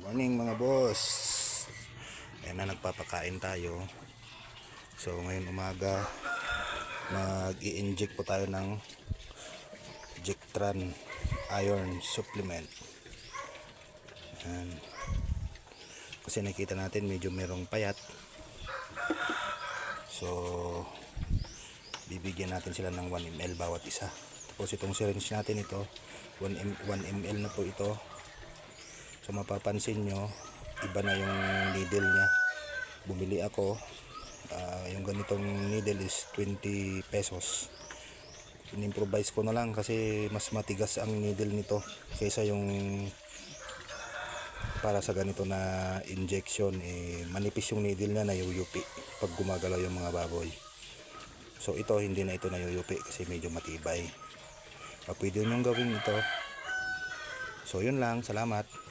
Morning mga boss. Ayan na, nagpapakain tayo. So ngayon umaga mag-i-inject po tayo ng Jectran iron supplement. Ayan. Kasi nakita natin medyo merong payat. So bibigyan natin sila ng 1 ml bawat isa. Tapos itong syringe natin ito 1 ml na po ito. So mapapansin nyo, iba na yung needle niya. Bumili ako, yung ganitong needle is 20 pesos. In-improvise ko na lang kasi mas matigas ang needle nito kaysa yung para sa ganito na injection. Manipis yung needle na nayuyupi pag gumagalaw yung mga baboy. So ito, hindi na ito nayuyupi kasi medyo matibay. Pwede nyo gawin ito. So yun lang, salamat.